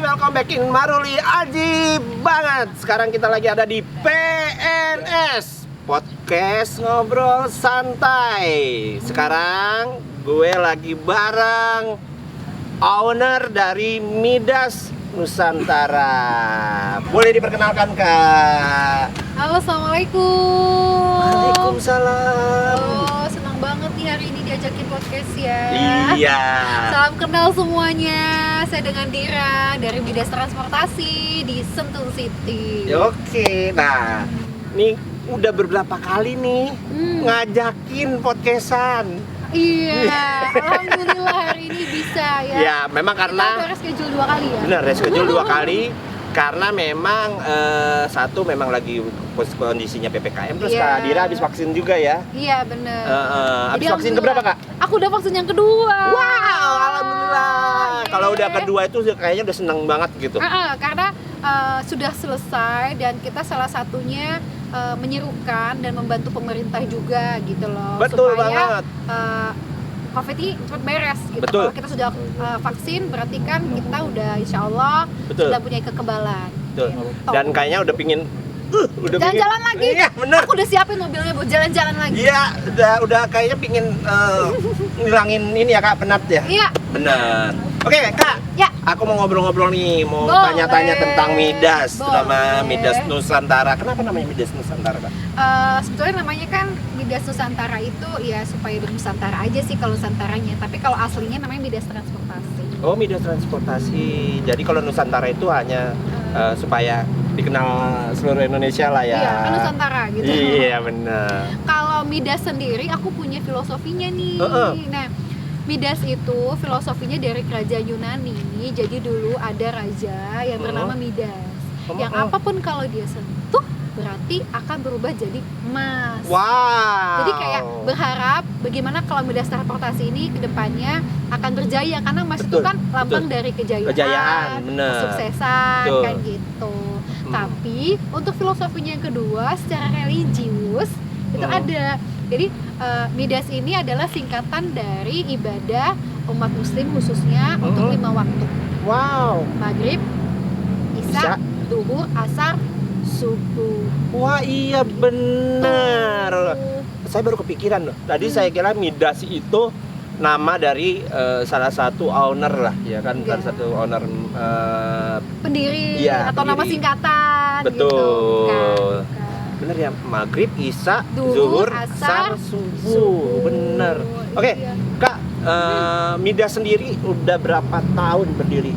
welcome back in Maruli Aji banget. Sekarang kita lagi ada di PNS Podcast Ngobrol Santai. Sekarang gue lagi bareng owner dari Midas Nusantara. Boleh diperkenalkan, Kak? Halo, assalamualaikum. Waalaikumsalam. Oh, senang banget nih hari ini diajakin podcast ya. Iya. Salam kenal semuanya. Saya dengan Dira dari Midas Transportasi di Sentul City. Oke, nah ini udah beberapa kali nih ngajakin podcastan. Iya, alhamdulillah hari ini bisa ya. Ya, memang karena kita reschedule 2 kali ya. benar reschedule 2 kali karena memang satu memang lagi kondisinya PPKM, terus Iya. Kak Dira habis vaksin juga ya. Iya, bener. Habis Jadi vaksin keberapa, Kak? Aku udah vaksin yang kedua. Wow, alhamdulillah. Yeay. Kalau udah kedua itu kayaknya udah seneng banget gitu. Karena sudah selesai dan kita salah satunya menyerukan dan membantu pemerintah juga gitu loh. Betul supaya banget. COVID ini cepat beres gitu. Betul. Kalau kita sudah vaksin berarti kan kita udah insya Allah Betul. sudah punya kekebalan. Tuh. Gitu. Dan kayaknya udah pingin Jalan-jalan lagi. Iya, bener. Aku udah siapin mobilnya buat jalan-jalan lagi. Iya, udah kayaknya pingin ngilangin ini ya, Kak, penat ya. Iya. Bener. Oke, Kak. Ya. Aku mau ngobrol-ngobrol nih, mau Boleh. tanya-tanya tentang Midas, nama Boleh. Midas Nusantara. Kenapa namanya Midas Nusantara, Kak? Sebetulnya namanya kan Midas Nusantara itu ya supaya bernusantara aja sih kalau Nusantaranya. Tapi kalau aslinya namanya Midas Transportasi. Oh, Midas Transportasi. Jadi kalau Nusantara itu hanya supaya dikenal seluruh Indonesia lah ya. Iya, kan Nusantara gitu. Iya, bener. Kalau Midas sendiri aku punya filosofinya nih. Nah, Midas itu filosofinya dari kerajaan Yunani. Jadi dulu ada raja yang bernama Midas. Yang apapun kalau dia sentuh berarti akan berubah jadi emas. Wow. Jadi kayak berharap bagaimana kalau Midas Transportasi ini kedepannya akan berjaya karena emas itu Betul, kan lambang betul. dari kejayaan, Kejayaan, bener. kesuksesan Betul. kan gitu. Tapi untuk filosofinya yang kedua secara religius itu ada. Jadi Midas ini adalah singkatan dari ibadah umat muslim khususnya untuk 5 waktu. Wow. Maghrib, Isya, Isya, Duhur, Asar, Subuh. Wah, iya bener. Saya baru kepikiran loh. Tadi saya kira Midas itu nama dari salah satu owner lah, ya kan? Enggak. Salah satu owner Pendiri Iya, atau nama pendiri. singkatan Betul. gitu. Bukan. bener ya, Maghrib, Isya, Duhur, Zuhur, Asar, Asar, Subuh. Subuh. Bener. Oke, Iya. Kak, Midas sendiri udah berapa tahun berdiri?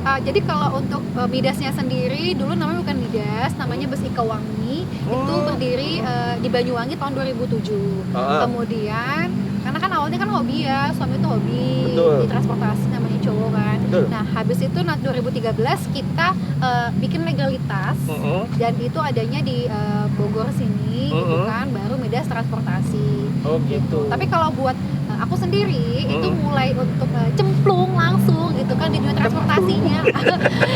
Jadi kalau untuk Midasnya sendiri dulu namanya bukan Midas, namanya Besi Kewangi. Itu berdiri di Banyuwangi tahun 2007. Kemudian karena kan awalnya kan hobi ya, suami itu hobi Betul. di transportasi namanya cowok kan. Betul. Nah habis itu 2013 kita bikin legalitas dan itu adanya di Bogor sini, gitu kan, baru Midas Transportasi. Oh gitu. Tapi kalau buat aku sendiri itu mulai untuk cemplung langsung gitu kan di dunia transportasinya.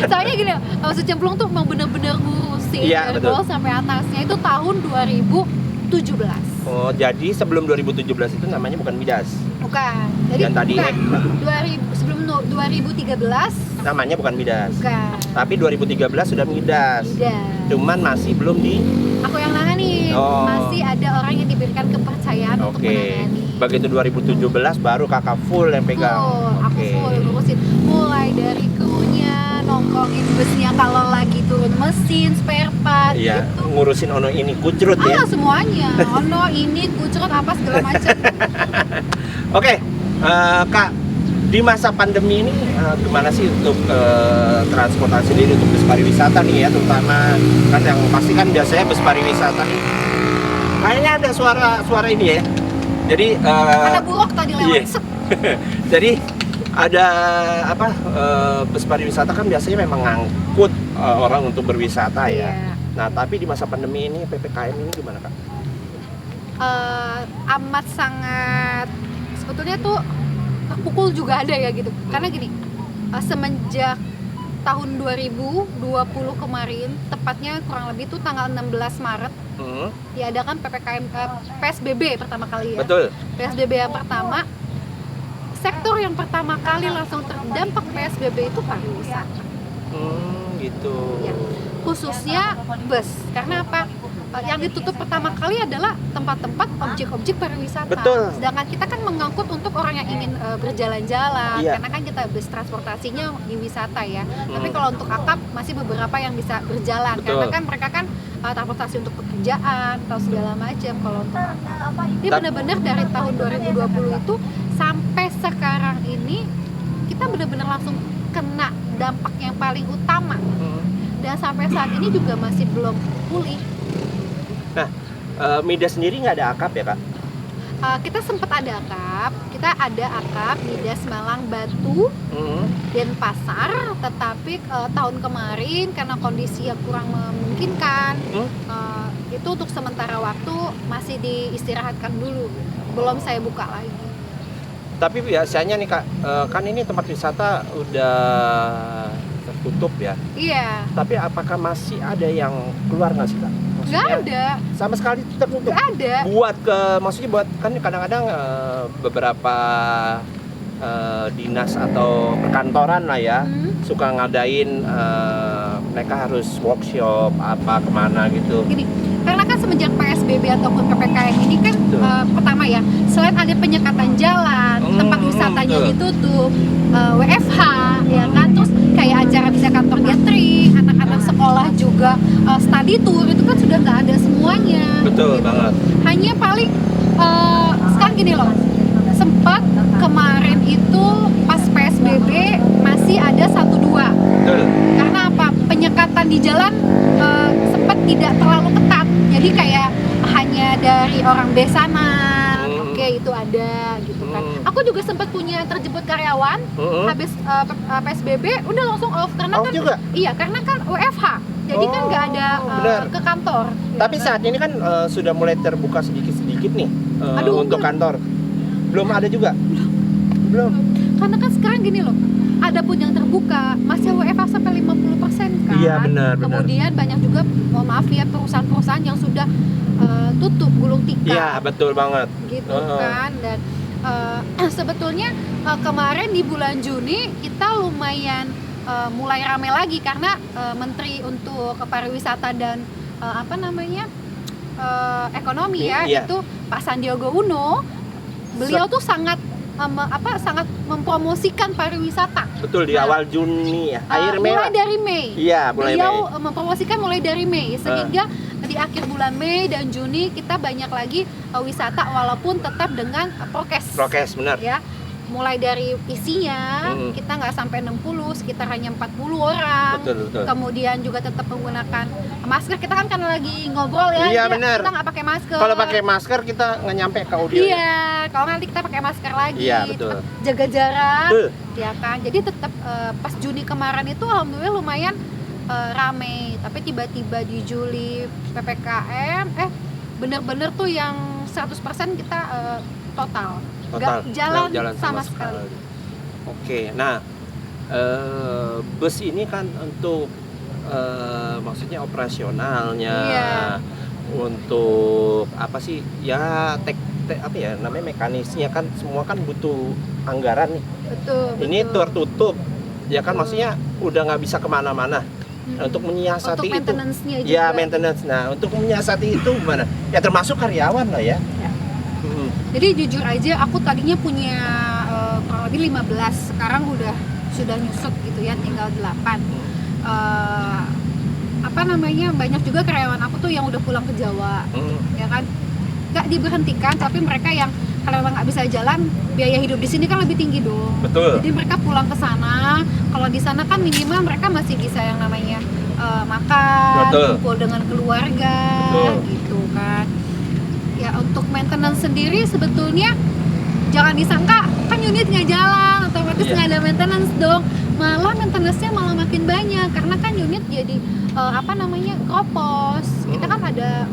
Soalnya gini, maksud cemplung tuh memang bener-bener ngurusin Iya, dari betul. bawah sampai atasnya itu tahun 2017. Oh, jadi sebelum 2017 itu namanya bukan Midas. Bukan. Jadi Yang tadi bukan. 2000 sebelum 2013 namanya bukan Midas. bukan. Tapi 2013 sudah Midas. Tidak. Cuman masih belum di. Aku yang nangani. Oh. Masih ada orang yang diberikan kepercayaan untuk Oke. menangani. Begitu 2017 baru Kakak full yang pegang. Full, aku Oke. full ngurusin mulai dari krunya, nongkrongin busnya kalau lagi turun mesin, spare part Iya, gitu. ngurusin ono ini kucrut ya. Semuanya. Ono ini kucrut apa segala macam. Oke, Kak, di masa pandemi ini gimana sih untuk transportasi ini untuk bus pariwisata nih ya, terutama kan yang pasti kan biasanya bus pariwisata nih kayaknya ada suara ini ya. Jadi Ada buruk tadi lewat. iya. Set. Jadi ada apa bus pariwisata kan biasanya memang ngangkut orang untuk berwisata ya. Iya. Nah, tapi di masa pandemi ini PPKM ini gimana, Kak? Amat sangat sebetulnya tuh terpukul juga ada ya gitu. Karena gini, semenjak tahun 2020 kemarin, tepatnya kurang lebih tuh tanggal 16 Maret diadakan PPKM PSBB pertama kali ya. Betul. PSBB yang pertama, sektor yang pertama kali langsung terdampak PSBB itu pariwisata. Gitu. Ya, khususnya bus. Karena apa? Yang ditutup pertama kali adalah tempat-tempat objek-objek pariwisata. Betul. Sedangkan kita kan mengangkut untuk orang yang ingin berjalan-jalan, Iya. karena kan kita bus transportasinya di wisata ya. Tapi kalau untuk akap masih beberapa yang bisa berjalan, Betul. karena kan mereka kan transportasi untuk pekerjaan atau segala macam. Kalau untuk ini benar-benar dari tahun 2020 itu sampai sekarang ini kita benar-benar langsung kena dampak yang paling utama. Dan sampai saat ini juga masih belum pulih. Nah, Midas sendiri nggak ada akap ya, Kak? Kita sempat ada akap, Midas, Malang, Batu, Denpasar, tetapi tahun kemarin karena kondisi yang kurang memungkinkan, itu untuk sementara waktu masih diistirahatkan dulu, belum saya buka lagi. Tapi biasanya nih Kak, kan ini tempat wisata udah tertutup ya. Iya, Tapi apakah masih ada yang keluar nggak sih Kak? nggak ada, Sama sekali tertutup. nggak ada. Maksudnya buat kan kadang-kadang beberapa dinas atau perkantoran lah ya suka ngadain mereka harus workshop apa kemana gitu. Gini, karena kan semenjak PSBB ataupun PPKM ini kan Betul. pertama ya, selain ada penyekatan jalan, tempat wisatanya betul. ditutup, WFH ya kan, terus kayak acara bisa kantor gathering, anak-anak sekolah juga study tour itu kan sudah nggak ada semuanya. Betul gitu. banget. Hanya paling sekarang gini loh, sempat kemarin itu pas PSBB masih ada 1-2. Betul. Karena apa? Penyekatan di jalan sempat tidak terlalu ketat. Jadi kayak hanya dari orang besanan, oke itu ada gitu kan. Aku juga sempat punya terjemput karyawan habis PSBB udah langsung off karena Off kan juga? iya karena kan WFH. Jadi kan nggak ada benar. ke kantor. Tapi gitu. saat ini kan sudah mulai terbuka sedikit-sedikit nih Aduh, untuk kantor. Belum ada juga? Belum. Karena kan sekarang gini loh, ada pun yang terbuka masih WFH sampai 50% kan. Iya, benar. Kemudian banyak juga, maaf ya, perusahaan-perusahaan yang sudah tutup gulung tikar. Iya, betul banget. Gitu kan. Dan sebetulnya kemarin di bulan Juni kita lumayan mulai ramai lagi karena Menteri untuk pariwisata dan ekonomi ya, Iya. itu Pak Sandiaga Uno. Beliau tuh sangat sangat mempromosikan pariwisata. Betul di awal Juni ya. Akhir Mei. Mulai dari Mei. Iya, mulai Beliau Mei. mempromosikan mulai dari Mei sehingga di akhir bulan Mei dan Juni kita banyak lagi wisata walaupun tetap dengan prokes. Prokes benar. Ya. Mulai dari isinya kita nggak sampai 60, sekitar hanya 40 orang. Betul. Kemudian juga tetap menggunakan masker. Kita kan karena lagi ngobrol ya. Iya, jadi benar. Kita nggak pakai masker. Kalau pakai masker kita nggak nyampe ke audio. Iya, kalau nanti kita pakai masker lagi. Iya, betul. Tetap jaga jarak. Betul. Ya kan. Jadi tetap pas Juni kemarin itu alhamdulillah lumayan rame. Tapi tiba-tiba di Juli PPKM bener-bener tuh yang 100% kita total. Nggak jalan sama sekali. Oke, nah bus ini kan untuk maksudnya operasionalnya, Iya. untuk apa sih? Ya namanya mekanisnya kan semua kan butuh anggaran nih. Betul. Ini tertutup, ya kan maksudnya udah nggak bisa kemana-mana. Nah, untuk menyiasati untuk maintenance-nya itu, juga. ya maintenance. Nah, untuk menyiasati itu gimana? Ya termasuk karyawan lah ya. Jadi jujur aja aku tadinya punya kurang lebih 15, sekarang sudah nyusut gitu ya, tinggal 8. Banyak juga karyawan aku tuh yang udah pulang ke Jawa, ya kan, nggak diberhentikan, tapi mereka yang kalau nggak bisa jalan, biaya hidup di sini kan lebih tinggi dong. Betul. Jadi mereka pulang ke sana. Kalau di sana kan minimal mereka masih bisa yang namanya makan, Betul. kumpul dengan keluarga, Betul. gitu kan. Ya untuk maintenance sendiri sebetulnya jangan disangka kan unit nggak jalan, otomatis Iya. nggak ada maintenance dong. Malah maintenance-nya malah makin banyak karena kan unit jadi kropos. Kita kan ada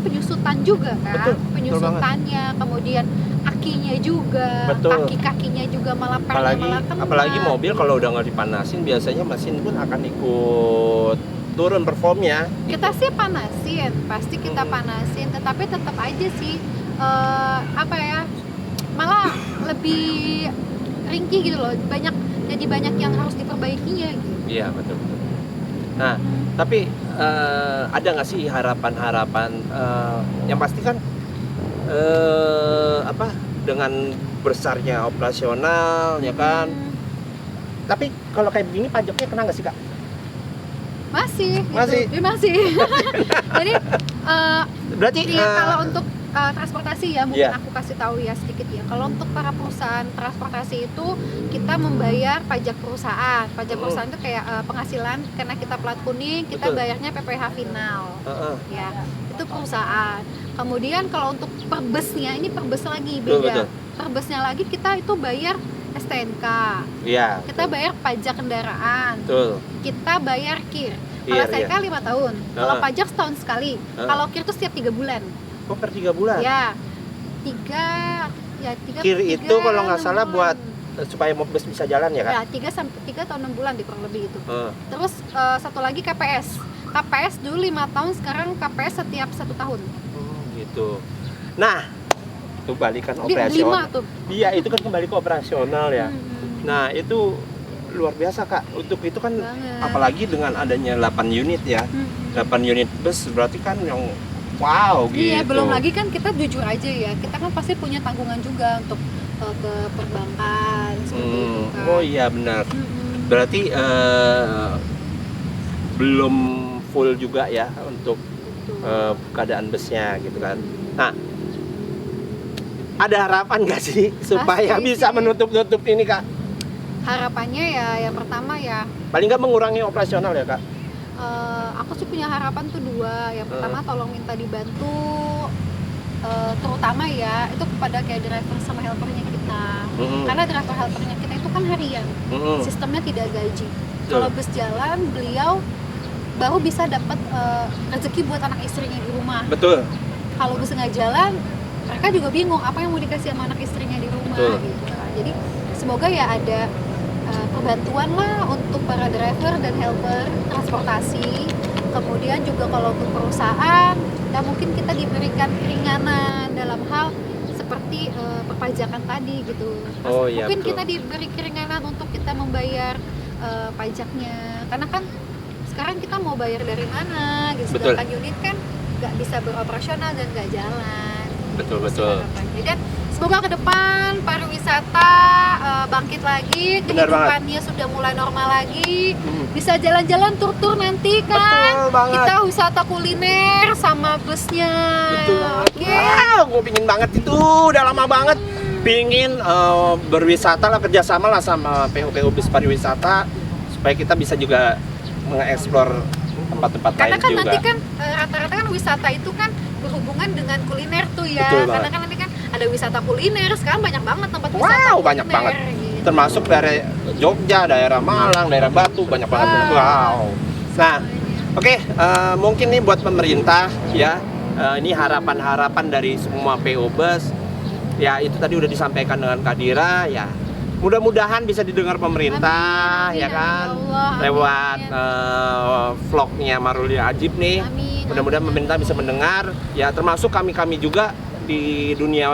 penyusutan juga kan. Betul, betul Penyusutannya, kemudian akinya juga, Betul. kaki-kakinya juga malah kena. Apalagi mobil kalau udah nggak dipanasin biasanya mesin pun akan ikut turun performnya. Kita sih panasin, pasti kita panasin, tetapi tetap aja sih malah lebih ringkih gitu loh. Banyak jadi banyak yang harus diperbaikinya gitu. Iya, betul. Nah, tapi ada nggak sih harapan-harapan yang pasti kan apa dengan besarnya operasional ya kan. Tapi kalau kayak begini pajaknya kena nggak sih Kak? Masih. Masih? Gitu. Masih. Jadi Berarti ya, kalau untuk transportasi ya mungkin Iya. aku kasih tahu ya sedikit ya. Kalau untuk para perusahaan transportasi itu kita membayar pajak perusahaan. Pajak perusahaan itu kayak penghasilan karena kita plat kuning, kita Betul. bayarnya PPh final. Heeh. Ya, itu perusahaan. Kemudian kalau untuk perbesnya ini perbes lagi Betul, beda. betul. Perbesnya lagi kita itu bayar STNK. Iya. Kita bayar pajak kendaraan. Betul. Kita bayar KIR. Iya, Kalau STNK 5 tahun. Kalau Heeh. pajak setahun sekali. Heeh. Kalau KIR itu setiap 3 bulan. Kok per 3 bulan? Ya. 3 KIR itu kalau nggak 6 salah bulan. supaya mobil bisa jalan ya Kak? Ya, 3 atau 6 bulan di kurang lebih itu. Heeh. Terus satu lagi KPS. KPS dulu 5 tahun, sekarang KPS setiap 1 tahun. Gitu. Nah, itu balikan 5 operasional. tuh. Iya, itu kan kembali ke operasional ya. Nah, itu luar biasa Kak. Untuk itu kan Banget. apalagi dengan adanya 8 unit ya. Hmm. 8 unit bus berarti kan yang wow gitu. Iya, belum lagi kan kita jujur aja ya, kita kan pasti punya tanggungan juga untuk ke perbankan seperti itu kan. Oh iya benar. Mm-mm. Berarti belum full juga ya untuk Betul. keadaan busnya gitu kan. Nah, ada harapan nggak sih supaya Pasti bisa sih. menutup ini Kak? Harapannya ya yang pertama ya Paling nggak mengurangi operasional ya Kak? aku sih punya harapan tuh 2. Yang pertama tolong minta dibantu terutama ya itu kepada kayak driver sama helpernya kita. Karena driver helpernya kita itu kan harian. Sistemnya tidak gaji. Kalau bus jalan beliau baru bisa dapat rezeki buat anak istrinya di rumah. Betul. Kalau bus nggak jalan mereka juga bingung apa yang mau dikasih sama anak istrinya di rumah. Betul. Gitu kan. Jadi semoga ya ada perbantuan lah untuk para driver dan helper transportasi. Kemudian juga kalau untuk perusahaan ya mungkin kita diberikan keringanan dalam hal seperti perpajakan tadi gitu. Oh, iya, Mungkin betul. kita diberi keringanan untuk kita membayar pajaknya. Karena kan sekarang kita mau bayar dari mana gitu. Betul. Sedangkan unit kan nggak bisa beroperasional dan nggak jalan. Betul, Itu sih betul. harapannya. Dan semoga ke depan pariwisata bangkit lagi, Benar kehidupannya sudah mulai normal lagi, bisa jalan-jalan tur-tur nanti kan. Betul banget. Kita wisata kuliner sama busnya. Betul. Oke. Wow, gue pingin banget itu, udah lama banget pingin berwisata lah, kerjasama lah sama PO bus pariwisata supaya kita bisa juga mengeksplor tempat-tempat Karena lain kan juga. nanti kan rata-rata kan wisata itu kan berhubungan dengan kuliner tuh ya. Betul Karena banget. kan nanti kan ada wisata kuliner, sekarang banyak banget tempat wisata Wow, kuliner. banyak banget. Gitu. Termasuk dari Jogja, daerah Malang, daerah Batu, banyak banget. Wow. Nah, oke, mungkin nih buat pemerintah ya, ini harapan-harapan dari semua PO bus. Ya, itu tadi udah disampaikan dengan Kak Dira ya. Mudah-mudahan bisa didengar pemerintah Amin, ya kan, amin, ya Allah, amin. lewat vlognya Marulia Ajib nih. Amin, Mudah-mudahan amin. pemerintah bisa mendengar ya, termasuk kami-kami juga di dunia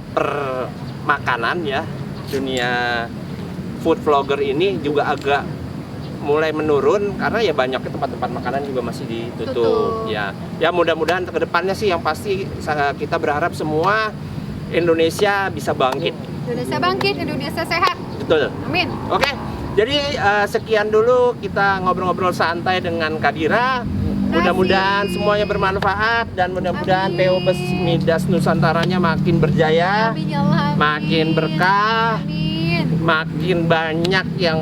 permakanan ya, dunia food vlogger ini juga agak mulai menurun karena ya banyaknya tempat-tempat makanan juga masih ditutup. Tutup. Ya mudah-mudahan ke depannya sih yang pasti kita berharap semua Indonesia bisa bangkit. Indonesia bangkit, Indonesia sehat. Betul. Amin. Oke. Jadi sekian dulu kita ngobrol-ngobrol santai dengan Kak Dira. Mudah-mudahan semuanya bermanfaat dan mudah-mudahan Amin. PO Bus Midas Nusantaranya makin berjaya, Amin ya Allah. Amin. makin berkah, Amin. makin banyak yang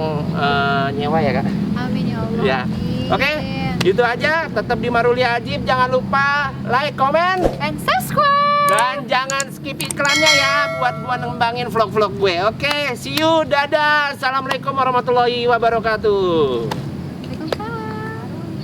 nyewa ya Kak. Amin ya Allah. Ya. Amin. Oke, gitu aja. Tetap di Marulia Ajib. Jangan lupa like, comment, And subscribe. dan jangan skip iklannya ya buat gua ngembangin vlog-vlog gue. Oke, see you. Dadah. Assalamualaikum warahmatullahi wabarakatuh.